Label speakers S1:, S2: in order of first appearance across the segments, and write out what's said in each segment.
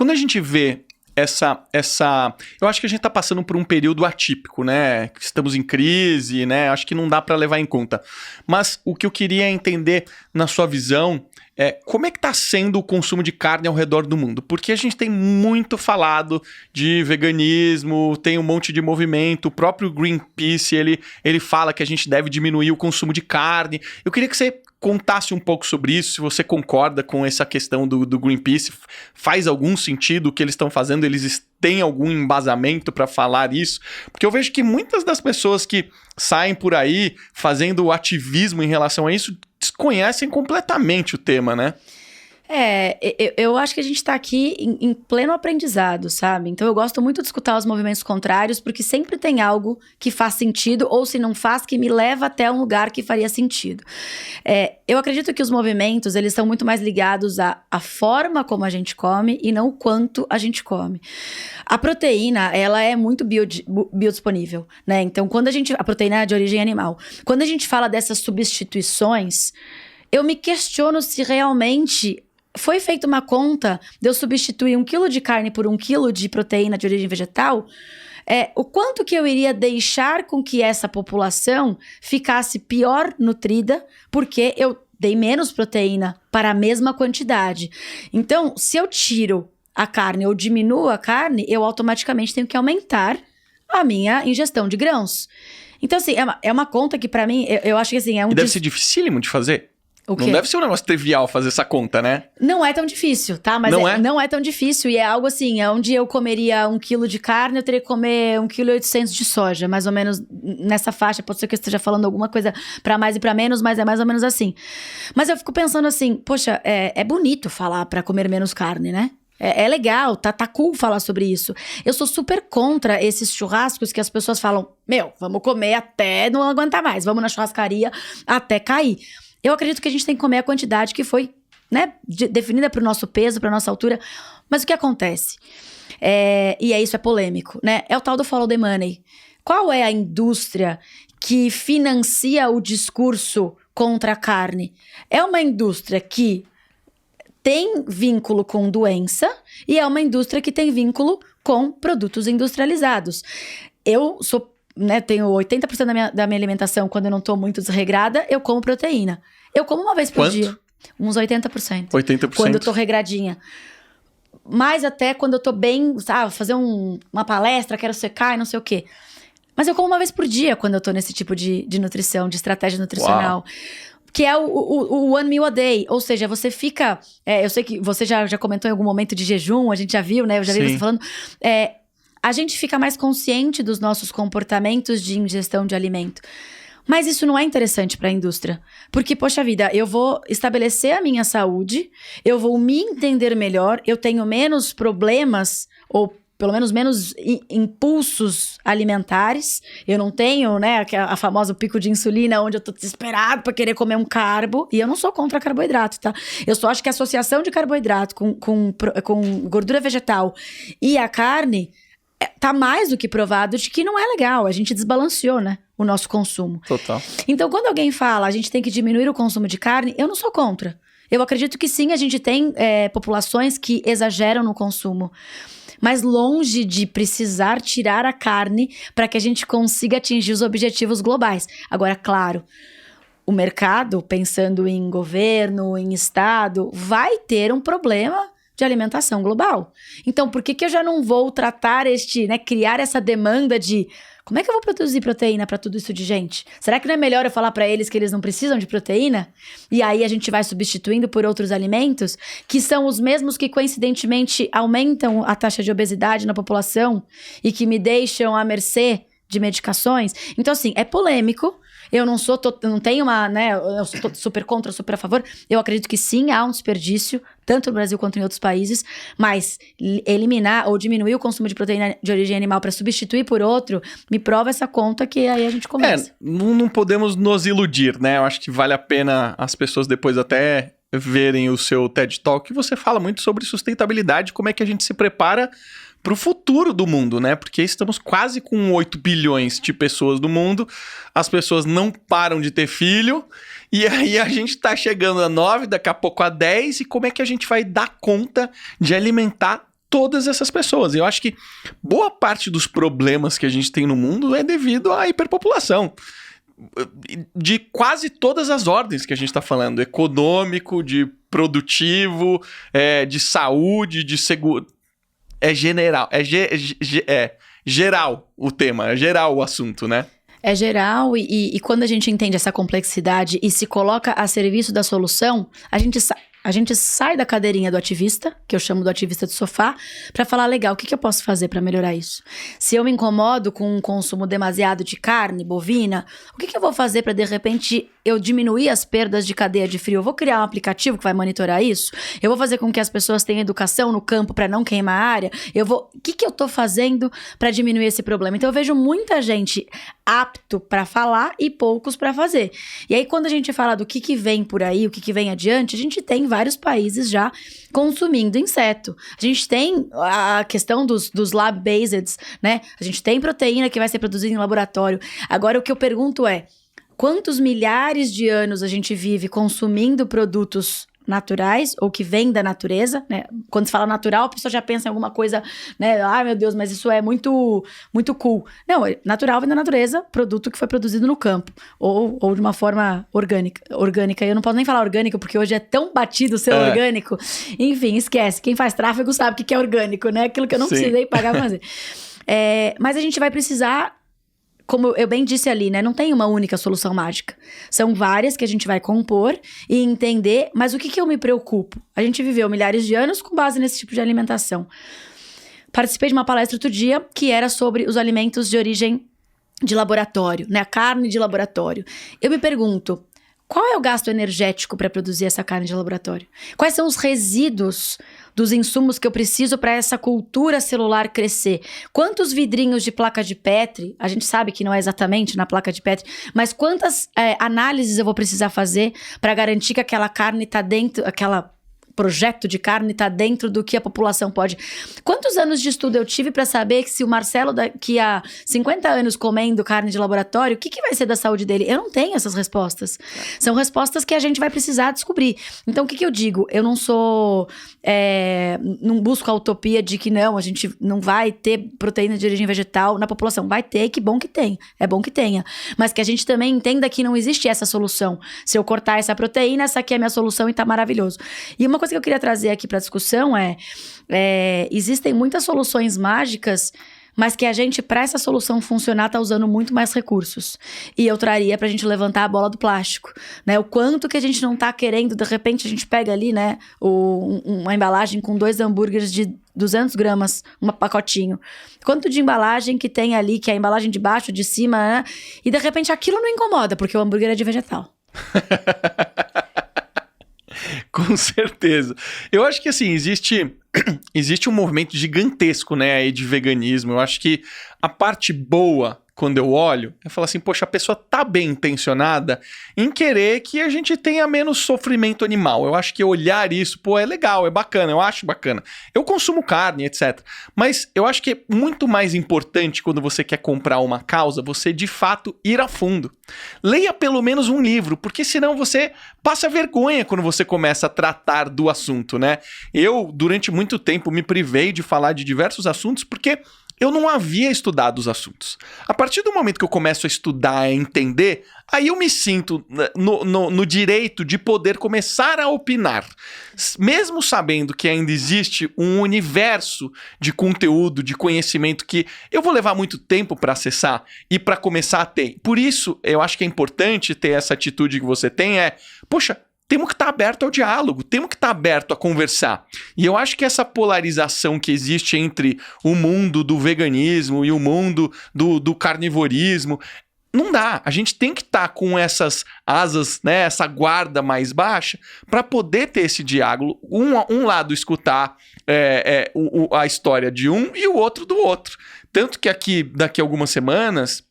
S1: Quando a gente vê eu acho que a gente tá passando por um período atípico, né? Estamos em crise, né? Acho que não dá para levar em conta. Mas o que eu queria entender na sua visão é como é que tá sendo o consumo de carne ao redor do mundo? Porque a gente tem muito falado de veganismo, tem um monte de movimento, o próprio Greenpeace, ele fala que a gente deve diminuir o consumo de carne. Eu queria que você contasse um pouco sobre isso, se você concorda com essa questão do Greenpeace, faz algum sentido o que eles estão fazendo, eles têm algum embasamento para falar isso? Porque eu vejo que muitas das pessoas que saem por aí fazendo ativismo em relação a isso desconhecem completamente o tema, né?
S2: Eu acho que a gente tá aqui em pleno aprendizado, sabe? Então eu gosto muito de escutar os movimentos contrários, porque sempre tem algo que faz sentido, ou se não faz, que me leva até um lugar que faria sentido. Eu acredito que os movimentos, eles estão muito mais ligados à forma como a gente come e não o quanto a gente come. A proteína, ela é muito biodisponível, né? Então, a proteína é de origem animal. Quando a gente fala dessas substituições, eu me questiono se realmente foi feita uma conta de eu substituir 1 quilo de carne por 1 quilo de proteína de origem vegetal. O quanto que eu iria deixar com que essa população ficasse pior nutrida, porque eu dei menos proteína para a mesma quantidade. Então, se eu tiro a carne ou diminuo a carne, eu automaticamente tenho que aumentar a minha ingestão de grãos. Então, assim, é uma conta que pra mim, eu acho que assim,
S1: E deve ser dificílimo de fazer.
S2: O quê?
S1: Não deve ser um negócio trivial fazer essa conta, né?
S2: Não é tão difícil, tá? Mas não é tão difícil e é algo assim, onde eu comeria 1 quilo de carne, eu teria que comer 1,8 kg de soja, mais ou menos nessa faixa. Pode ser que eu esteja falando alguma coisa pra mais e pra menos, mas é mais ou menos assim. Mas eu fico pensando assim, poxa, é bonito falar pra comer menos carne, né? É legal, tá cool falar sobre isso. Eu sou super contra esses churrascos que as pessoas falam, vamos comer até não aguentar mais, vamos na churrascaria até cair. Eu acredito que a gente tem que comer a quantidade que foi, né, definida para o nosso peso, para nossa altura. Mas o que acontece? Isso é polêmico, né? É o tal do follow the money. Qual é a indústria que financia o discurso contra a carne? É uma indústria que tem vínculo com doença e é uma indústria que tem vínculo com produtos industrializados. Eu sou, né, tenho 80% da minha alimentação, quando eu não tô muito desregrada, eu como proteína. Eu como uma vez por dia. Uns 80%.
S1: 80%?
S2: Quando eu tô regradinha. Mais até quando eu tô bem, sabe, fazer uma palestra, quero secar e não sei o quê. Mas eu como uma vez por dia quando eu tô nesse tipo de nutrição, de estratégia nutricional.
S1: Uau.
S2: Que é o one meal a day. Ou seja, você fica... eu sei que você já comentou em algum momento de jejum, a gente já viu, né? Eu já vi você falando. A gente fica mais consciente dos nossos comportamentos de ingestão de alimento. Mas isso não é interessante para a indústria. Porque, poxa vida, eu vou estabelecer a minha saúde, eu vou me entender melhor, eu tenho menos problemas, ou pelo menos menos impulsos alimentares. Eu não tenho, né, a famosa pico de insulina, onde eu tô desesperado para querer comer um carbo. E eu não sou contra carboidrato, tá? Eu só acho que a associação de carboidrato com gordura vegetal e a carne tá mais do que provado de que não é legal. A gente desbalanceou, né, o nosso consumo.
S1: Total.
S2: Então, quando alguém fala a gente tem que diminuir o consumo de carne, eu não sou contra. Eu acredito que sim, a gente tem populações que exageram no consumo. Mas longe de precisar tirar a carne para que a gente consiga atingir os objetivos globais. Agora, claro, o mercado, pensando em governo, em Estado, vai ter um problema de alimentação global. Então, por que eu já não vou tratar criar essa demanda de como é que eu vou produzir proteína para tudo isso de gente? Será que não é melhor eu falar para eles que eles não precisam de proteína? E aí a gente vai substituindo por outros alimentos que são os mesmos que coincidentemente aumentam a taxa de obesidade na população e que me deixam à mercê de medicações? Então, assim, é polêmico. Eu não tenho eu sou super contra, super a favor. Eu acredito que sim, há um desperdício, tanto no Brasil quanto em outros países, mas eliminar ou diminuir o consumo de proteína de origem animal para substituir por outro, me prova essa conta que aí a gente começa.
S1: Não podemos nos iludir, né? Eu acho que vale a pena as pessoas depois até verem o seu TED Talk, que você fala muito sobre sustentabilidade, como é que a gente se prepara para o futuro do mundo, né? Porque estamos quase com 8 bilhões de pessoas no mundo, as pessoas não param de ter filho, e aí a gente tá chegando a 9, daqui a pouco a 10, e como é que a gente vai dar conta de alimentar todas essas pessoas. Eu acho que boa parte dos problemas que a gente tem no mundo é devido à hiperpopulação. De quase todas as ordens que a gente está falando. Econômico, de produtivo, de saúde, de seguro. É general. Geral o tema, é geral o assunto, né?
S2: É geral e quando a gente entende essa complexidade e se coloca a serviço da solução, a gente sai da cadeirinha do ativista, que eu chamo do ativista de sofá, para falar, legal, o que eu posso fazer para melhorar isso? Se eu me incomodo com um consumo demasiado de carne bovina, o que eu vou fazer para, de repente, eu diminuir as perdas de cadeia de frio? Eu vou criar um aplicativo que vai monitorar isso? Eu vou fazer com que as pessoas tenham educação no campo para não queimar a área? O que eu tô fazendo para diminuir esse problema? Então, eu vejo muita gente apto para falar e poucos para fazer. E aí, quando a gente fala do que vem por aí, o que vem adiante, a gente tem vários países já consumindo inseto. A gente tem a questão dos lab-based, né? A gente tem proteína que vai ser produzida em laboratório. Agora, o que eu pergunto é, quantos milhares de anos a gente vive consumindo produtos naturais, ou que vêm da natureza, né? Quando se fala natural, a pessoa já pensa em alguma coisa, né? Ai, meu Deus, mas isso é muito, muito cool. Não, natural vem da natureza, produto que foi produzido no campo, ou de uma forma orgânica. Eu não posso nem falar orgânico, porque hoje é tão batido ser orgânico. Enfim, esquece. Quem faz tráfego sabe o que é orgânico, né? Aquilo que eu não precisei pagar pra fazer. Mas a gente vai precisar, como eu bem disse ali, né? Não tem uma única solução mágica. São várias que a gente vai compor e entender, mas o que eu me preocupo? A gente viveu milhares de anos com base nesse tipo de alimentação. Participei de uma palestra outro dia que era sobre os alimentos de origem de laboratório, né? A carne de laboratório. Eu me pergunto, qual é o gasto energético para produzir essa carne de laboratório? Quais são os resíduos dos insumos que eu preciso para essa cultura celular crescer? Quantos vidrinhos de placa de Petri, a gente sabe que não é exatamente na placa de Petri, mas quantas análises eu vou precisar fazer para garantir que aquela carne está dentro, aquela projeto de carne está dentro do que a população pode. Quantos anos de estudo eu tive para saber que se o Marcelo daqui a 50 anos comendo carne de laboratório, o que vai ser da saúde dele? Eu não tenho essas respostas. São respostas que a gente vai precisar descobrir. Então, o que eu digo? Eu não sou... não busco a utopia de que não, a gente não vai ter proteína de origem vegetal na população. Vai ter, que bom que tem. É bom que tenha. Mas que a gente também entenda que não existe essa solução. Se eu cortar essa proteína, essa aqui é a minha solução e tá maravilhoso. E uma coisa que eu queria trazer aqui para discussão existem muitas soluções mágicas, mas que a gente, para essa solução funcionar, tá usando muito mais recursos. E eu traria pra gente levantar a bola do plástico, né? O quanto que a gente não tá querendo, de repente a gente pega ali, né, uma embalagem com 2 hambúrgueres de 200 gramas, um pacotinho. Quanto de embalagem que tem ali, que é a embalagem de baixo, de cima, né? E de repente aquilo não incomoda, porque o hambúrguer é de vegetal.
S1: Com certeza. Eu acho que, assim, existe um movimento gigantesco, né, aí de veganismo. Eu acho que a parte boa, quando eu olho, eu falo assim, poxa, a pessoa tá bem intencionada em querer que a gente tenha menos sofrimento animal. Eu acho que olhar isso, pô, é legal, é bacana, eu acho bacana. Eu consumo carne, etc. Mas eu acho que é muito mais importante quando você quer comprar uma causa, você de fato ir a fundo. Leia pelo menos um livro, porque senão você passa vergonha quando você começa a tratar do assunto, né? Eu, durante muito tempo, me privei de falar de diversos assuntos, porque eu não havia estudado os assuntos. A partir do momento que eu começo a estudar, a entender, aí eu me sinto no direito de poder começar a opinar. Mesmo sabendo que ainda existe um universo de conteúdo, de conhecimento que eu vou levar muito tempo para acessar e para começar a ter. Por isso, eu acho que é importante ter essa atitude que você tem, poxa, temos que estar aberto ao diálogo, temos que estar aberto a conversar. E eu acho que essa polarização que existe entre o mundo do veganismo e o mundo do carnivorismo, não dá. A gente tem que estar com essas asas, né, essa guarda mais baixa, para poder ter esse diálogo. Um lado escutar a história de um e o outro do outro. Tanto que daqui a algumas semanas,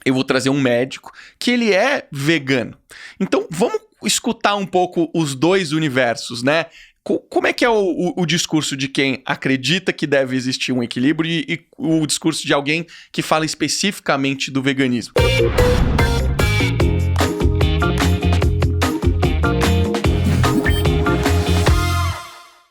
S1: eu vou trazer um médico que ele é vegano. Então, vamos escutar um pouco os dois universos, né? Como é que é o discurso de quem acredita que deve existir um equilíbrio e o discurso de alguém que fala especificamente do veganismo?